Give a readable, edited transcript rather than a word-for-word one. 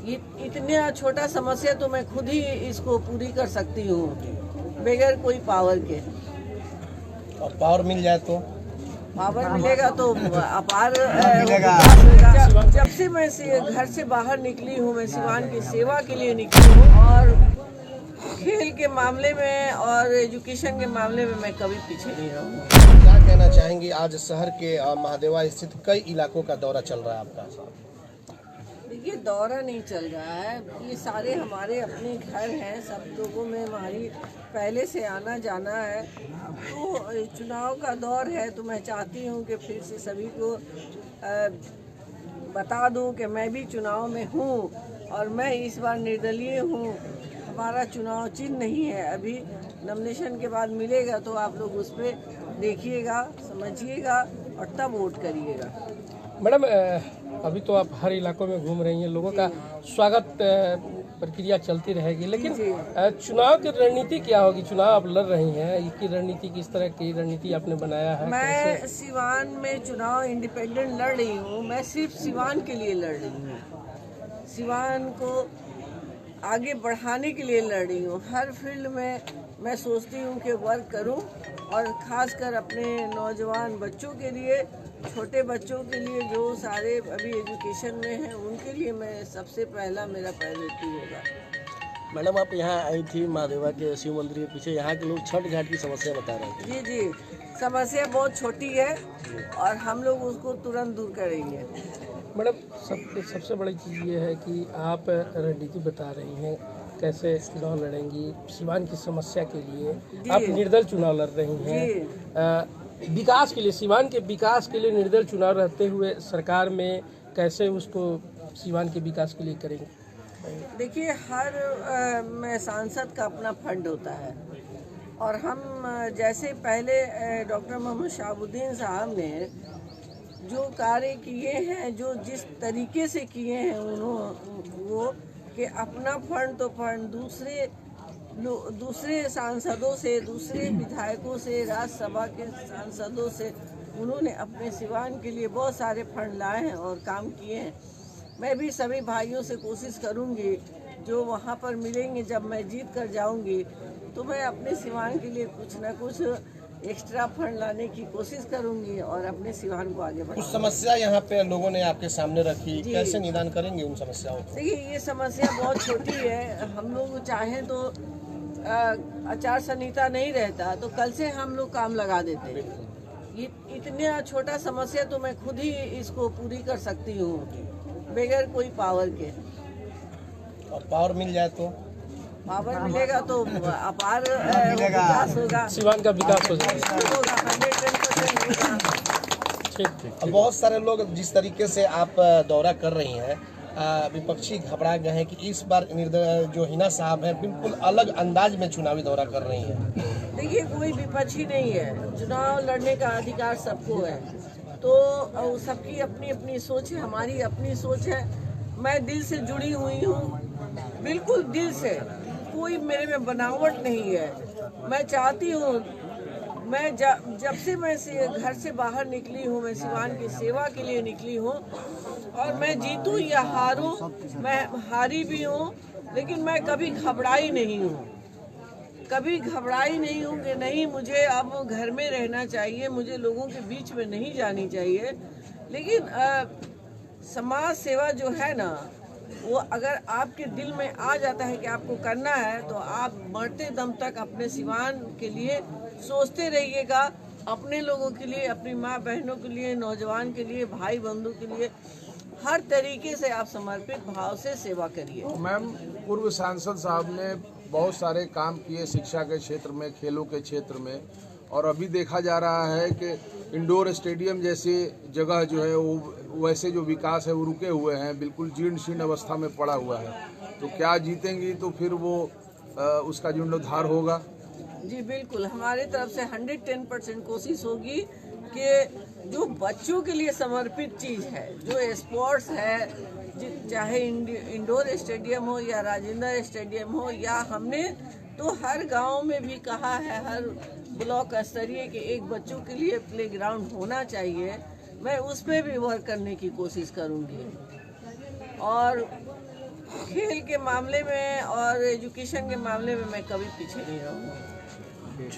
इतना छोटा समस्या तो मैं खुद ही इसको पूरी कर सकती हूँ बगैर कोई पावर के। और पावर मिल जाए तो पावर मिलेगा तो अपार मिलेगा। जब से मैं घर से बाहर निकली हूँ, मैं सिवान की सेवा के लिए निकली हूँ और खेल के मामले में और एजुकेशन के मामले में मैं कभी पीछे नहीं रहूँगी। क्या कहना चाहेंगी? आज शहर के महादेवा स्थित कई इलाकों का दौरा चल रहा है आपका। देखिए, दौरा नहीं चल रहा है, ये सारे हमारे अपने घर हैं, सब लोगों में हमारी पहले से आना जाना है। तो चुनाव का दौर है तो मैं चाहती हूँ कि फिर से सभी को बता दूँ कि मैं भी चुनाव में हूँ और मैं इस बार निर्दलीय हूँ। हमारा चुनाव चिन्ह नहीं है, अभी नॉमिनेशन के बाद मिलेगा तो आप लोग उस पर देखिएगा, समझिएगा और तब वोट करिएगा। मैडम, अभी तो आप हर इलाकों में घूम रही हैं, लोगों का स्वागत प्रक्रिया चलती रहेगी, लेकिन चुनाव की रणनीति क्या होगी? चुनाव आप लड़ रही हैं, इसकी रणनीति किस तरह की रणनीति आपने बनाया है? मैं सिवान में चुनाव इंडिपेंडेंट लड़ रही हूँ, मैं सिर्फ सिवान के लिए लड़ रही हूँ, सिवान को आगे बढ़ाने के लिए लड़ रही हूँ। हर फील्ड में मैं सोचती हूँ कि वर्क करूँ और ख़ासकर अपने नौजवान बच्चों के लिए, छोटे बच्चों के लिए जो सारे अभी एजुकेशन में हैं, उनके लिए मैं सबसे पहला मेरा प्रायोरिटी होगा। मैडम, आप यहाँ आई थी महादेवा के शिव मंदिर के पीछे, यहाँ के लोग छठ घाट की समस्या बता रहे थे। जी जी, समस्या बहुत छोटी है और हम लोग उसको तुरंत दूर करेंगे। मैडम, सबसे बड़ी चीज़ ये है कि आप रणनीति बता रही हैं, कैसे चुनाव लड़ेंगी सिवान की समस्या के लिए। आप निर्दल चुनाव लड़ रही हैं, विकास के लिए, सिवान के विकास के लिए निर्दल चुनाव रहते हुए सरकार में कैसे उसको सिवान के विकास के लिए करेंगे? देखिए, हर में सांसद का अपना फंड होता है और हम जैसे पहले डॉक्टर मोहम्मद शहाबुद्दीन साहब ने जो कार्य किए हैं, जो जिस तरीके से किए हैं उन्होंने, वो कि अपना फंड तो फंड दूसरे सांसदों से, दूसरे विधायकों से, राज्यसभा के सांसदों से उन्होंने अपने सिवान के लिए बहुत सारे फंड लाए हैं और काम किए हैं। मैं भी सभी भाइयों से कोशिश करूंगी, जो वहां पर मिलेंगे जब मैं जीत कर जाऊंगी, तो मैं अपने सिवान के लिए कुछ न कुछ एक्स्ट्रा फंड लाने की कोशिश करूंगी और अपने सिवान को आगे बढ़ाऊंगी। कुछ समस्या यहाँ पे लोगों ने आपके सामने रखी, कैसे निदान करेंगे उन समस्याओं को? देखिए, ये समस्या बहुत छोटी है, हम लोग चाहें तो आचार संहिता नहीं रहता तो कल से हम लोग काम लगा देते। इतना छोटा समस्या तो मैं खुद ही इसको पूरी कर सकती हूँ बगैर कोई पावर के। और पावर मिल जाए तो पावर मिलेगा तो अपार विकास होगा, सिवान का विकास हो जाएगा। 110% होगा। ठीक। अब बहुत सारे लोग जिस तरीके से आप दौरा कर रही हैं, विपक्षी घबरा गए हैं कि इस बार जो हिना साहब हैं बिल्कुल अलग अंदाज में चुनावी दौरा कर रही हैं। देखिए, कोई विपक्षी नहीं है, चुनाव लड़ने का अधिकार सबको है, तो सबकी अपनी अपनी सोच है, हमारी अपनी सोच है। मैं दिल से जुड़ी हुई हूँ, बिल्कुल दिल से, कोई मेरे में बनावट नहीं है। मैं चाहती हूँ, मैं जब से मैं घर से बाहर निकली हूँ, मैं सिवान की सेवा के लिए निकली हूँ और मैं जीतूँ या हारूँ, मैं हारी भी हूँ, लेकिन मैं कभी घबराई नहीं हूँ, कभी घबराई नहीं हूँ कि नहीं मुझे अब घर में रहना चाहिए, मुझे लोगों के बीच में नहीं जानी चाहिए। लेकिन समाज सेवा जो है ना, वो अगर आपके दिल में आ जाता है कि आपको करना है, तो आप मरते दम तक अपने सिवान के लिए सोचते रहिएगा, अपने लोगों के लिए, अपनी माँ बहनों के लिए, नौजवान के लिए, भाई बंधु के लिए, हर तरीके से आप समर्पित भाव से सेवा करिए। मैम, पूर्व सांसद साहब ने बहुत सारे काम किए शिक्षा के क्षेत्र में, खेलों के क्षेत्र में, और अभी देखा जा रहा है कि इंडोर स्टेडियम जैसी जगह जो है वो वैसे जो विकास है वो रुके हुए हैं, बिल्कुल जीर्ण शीर्ण अवस्था में पड़ा हुआ है। तो क्या जीतेंगी तो फिर वो उसका जीर्णोद्धार होगा? जी बिल्कुल, हमारी तरफ से 110% कोशिश होगी कि जो बच्चों के लिए समर्पित चीज़ है, जो स्पोर्ट्स है, चाहे इंडोर स्टेडियम हो या राजेंद्र स्टेडियम हो, या हमने तो हर गांव में भी कहा है, हर ब्लॉक स्तरीय के एक बच्चों के लिए प्लेग्राउंड होना चाहिए। मैं उस पर भी वर्क करने की कोशिश करूंगी और खेल के मामले में और एजुकेशन के मामले में मैं कभी पीछे नहीं रहूँगी।